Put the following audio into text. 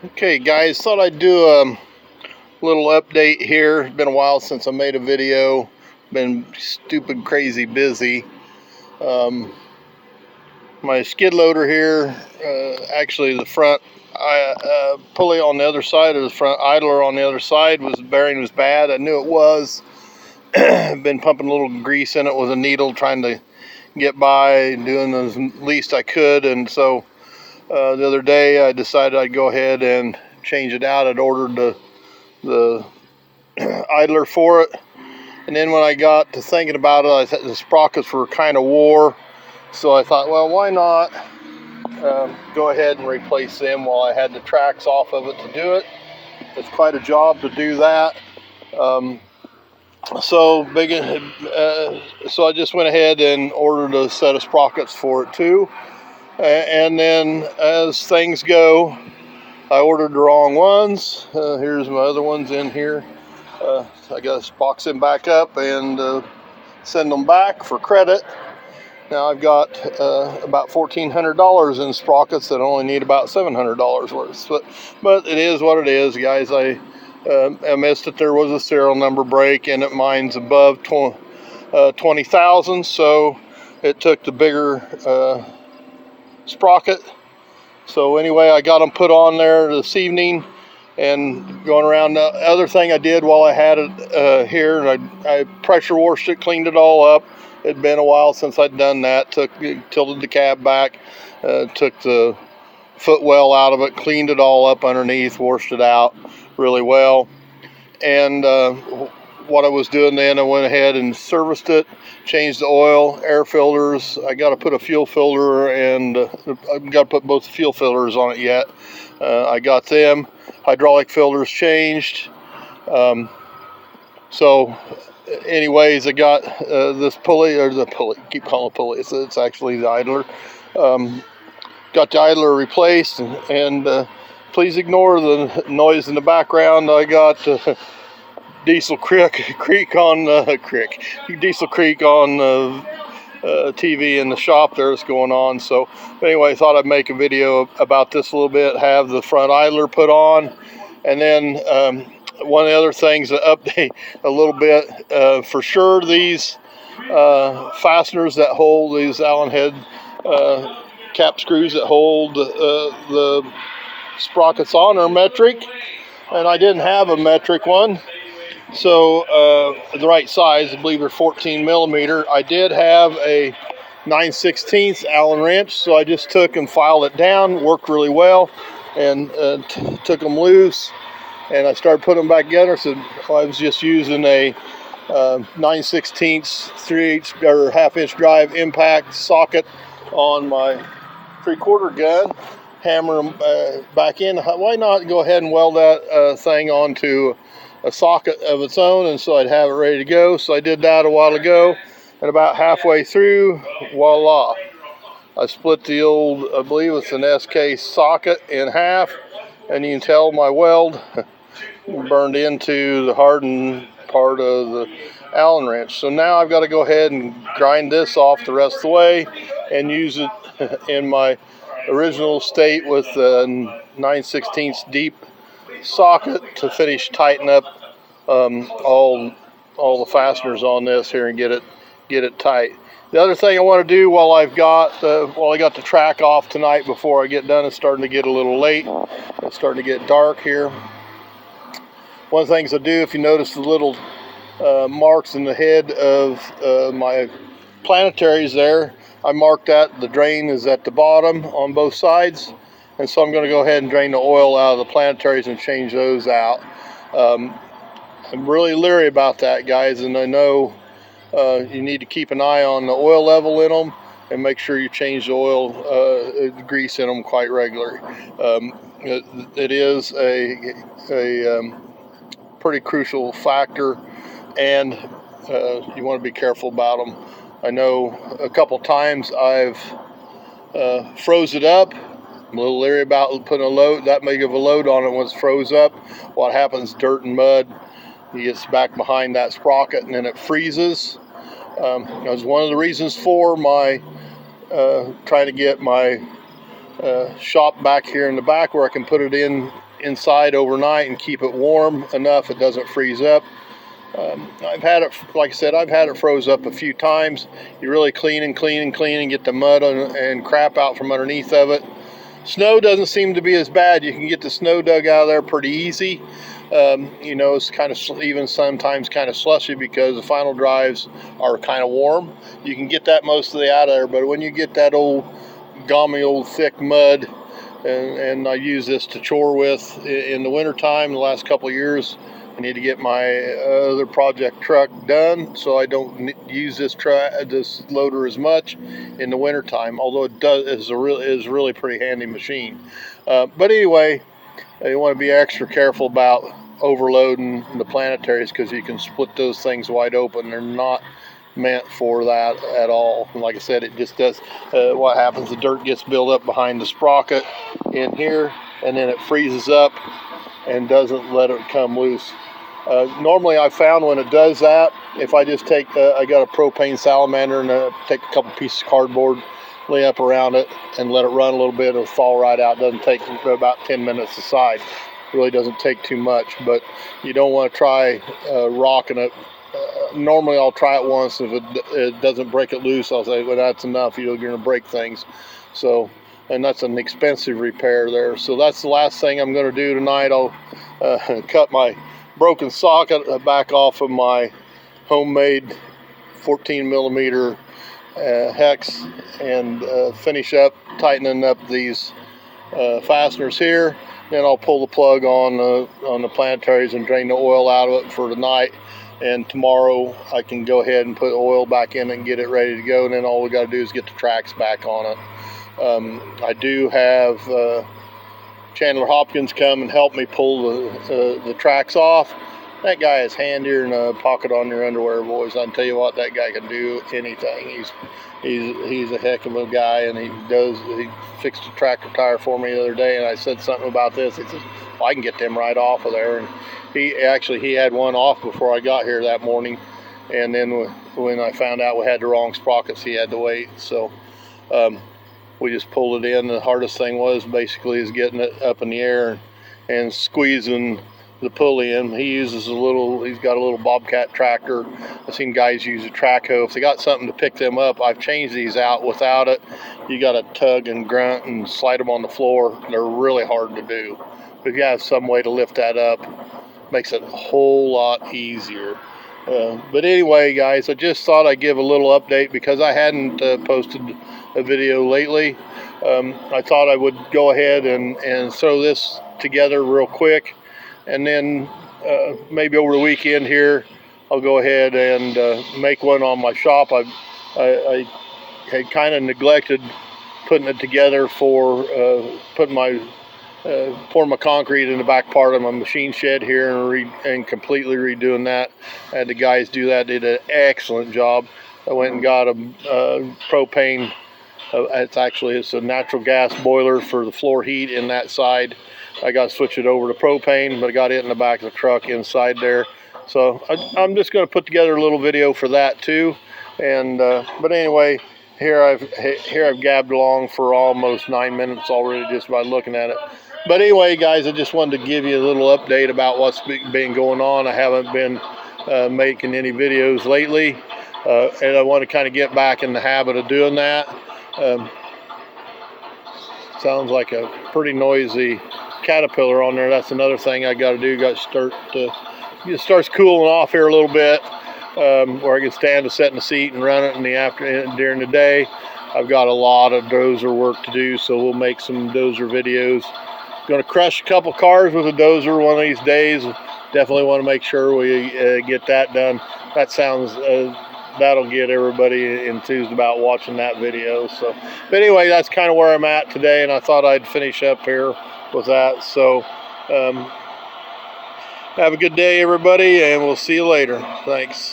Okay guys, thought I'd do a little update here. It's been a while since I made a video. Been stupid crazy busy. My skid loader here, actually the front pulley on the other side of the front idler on the other side, the bearing was bad. I knew it was. Been pumping a little grease in it with a needle, trying to get by, doing the least I could, and so the other day I decided I'd go ahead and change it out. I'd ordered the idler for it, and then when I got to thinking about it, I thought the sprockets were kind of wore, so I thought, well, why not go ahead and replace them while I had the tracks off of it to do it. It's quite a job to do that. So I just went ahead and ordered a set of sprockets for it too. And then as things go, I ordered the wrong ones. Here's my other ones in here. I gotta box them back up and send them back for credit. Now I've got about $1,400 in sprockets that I only need about $700 worth. But it is what it is, guys. I missed that there was a serial number break, and mine's above 20,000, so it took the bigger sprocket. So anyway, I got them put on there this evening and going around. The other thing I did while I had it here, and I pressure washed it, cleaned it all up. It'd been a while since I'd done that. Tilted the cab back, took the footwell out of it, cleaned it all up underneath, washed it out really well. And what I was doing then, I went ahead and serviced it, changed the oil, air filters. I got to put a fuel filter, and I've got to put both the fuel filters on it yet. I got them. Hydraulic filters changed. So anyways, I got this pulley, keep calling it pulley, it's actually the idler. Got the idler replaced, and please ignore the noise in the background. I got Diesel Creek on TV in the shop there that's going on. So anyway, I thought I'd make a video about this a little bit, have the front idler put on, and then one of the other things to update a little bit, for sure these fasteners that hold these Allen head cap screws that hold the sprockets on are metric, and I didn't have a metric one. So the right size, I believe they're 14 millimeter. I did have a 9/16 Allen wrench, so I just took and filed it down. Worked really well, and took them loose, and I started putting them back together. So I was just using a 9/16 3/8 or half-inch drive impact socket on my 3/4 gun. Hammer them back in. Why not go ahead and weld that thing onto a socket of its own, and so I'd have it ready to go. So I did that a while ago, and about halfway through, voila, I split the old, I believe it's an SK socket, in half, and you can tell my weld burned into the hardened part of the Allen wrench. So now I've got to go ahead and grind this off the rest of the way and use it in my original state with the 9/16 deep socket to finish tighten up all the fasteners on this here and get it tight. The other thing I want to do while I got the track off tonight before I get done, it's starting to get a little late. It's starting to get dark here. One of the things I do, if you notice the little marks in the head of my planetaries there, I marked that the drain is at the bottom on both sides, and so I'm going to go ahead and drain the oil out of the planetaries and change those out. I'm really leery about that, guys, and I know you need to keep an eye on the oil level in them and make sure you change the oil, grease in them quite regularly. It is a pretty crucial factor, and you want to be careful about them. I know a couple times I've froze it up. I'm a little leery about putting that big of a load on it when it's froze up. What happens, dirt and mud, it gets back behind that sprocket and then it freezes. That was one of the reasons for my trying to get my shop back here in the back where I can put it in inside overnight and keep it warm enough it doesn't freeze up. I've had it, like I said, I've had it froze up a few times. You really clean and get the mud and crap out from underneath of it. Snow doesn't seem to be as bad. You can get the snow dug out of there pretty easy. You know, it's kind of even sometimes kind of slushy because the final drives are kind of warm. You can get that mostly out of there, but when you get that old gummy old thick mud, and I use this to chore with in the wintertime. The last couple of years I need to get my other project truck done, so I don't use this loader as much in the wintertime, although it is really pretty handy machine. But anyway, you want to be extra careful about overloading the planetaries because you can split those things wide open. They're not meant for that at all. And like I said, it just does what happens, the dirt gets built up behind the sprocket in here, and then it freezes up and doesn't let it come loose. Normally I found when it does that, if I just take I got a propane salamander and take a couple pieces of cardboard, lay up around it and let it run a little bit, it'll fall right out. It doesn't take about 10 minutes aside. It really doesn't take too much, but you don't want to try rocking it. Normally I'll try it once. If it doesn't break it loose, I'll say, well, that's enough. You're going to break things. So, and that's an expensive repair there. So that's the last thing I'm going to do tonight. I'll cut my broken socket back off of my homemade 14 millimeter hex and finish up tightening up these fasteners here. Then I'll pull the plug on the planetaries and drain the oil out of it for tonight. And tomorrow I can go ahead and put oil back in and get it ready to go. And then all we got to do is get the tracks back on it. I do have Chandler Hopkins come and help me pull the tracks off. That guy is handier than a pocket on your underwear, boys. I can tell you what, that guy can do anything. He's a heck of a guy, and he fixed a tractor tire for me the other day, and I said something about this. He said, well, I can get them right off of there. And he had one off before I got here that morning, and then when I found out we had the wrong sprockets, he had to wait. So we just pulled it in. The hardest thing was basically is getting it up in the air and squeezing the pulley in. He's got a little Bobcat tractor. I've seen guys use a track hoe. If they got something to pick them up, I've changed these out. Without it, you got to tug and grunt and slide them on the floor. They're really hard to do. But if you have some way to lift that up, makes it a whole lot easier. But anyway, guys, I just thought I'd give a little update because I hadn't posted a video lately. I thought I would go ahead and throw this together real quick, and then maybe over the weekend here I'll go ahead and make one on my shop. I had kind of neglected putting it together for pouring my concrete in the back part of my machine shed here and completely redoing that. I had the guys do that, did an excellent job. I went and got a propane, it's a natural gas boiler for the floor heat in that side. I got to switch it over to propane, but I got it in the back of the truck inside there. So I'm just going to put together a little video for that too. And but anyway, here I've gabbed along for almost 9 minutes already just by looking at it. But anyway, guys, I just wanted to give you a little update about what's been going on. I haven't been making any videos lately, and I want to kind of get back in the habit of doing that. Sounds like a pretty noisy caterpillar on there. That's another thing I got to do. Got to start it starts cooling off here a little bit, where I can stand to sit in the seat and run it during the day. I've got a lot of dozer work to do, so we'll make some dozer videos. Going to crush a couple cars with a dozer one of these days. Definitely want to make sure we get that done. That sounds that'll get everybody enthused about watching that video. So, but anyway, that's kind of where I'm at today, and I thought I'd finish up here with that. So have a good day, everybody, and we'll see you later. Thanks.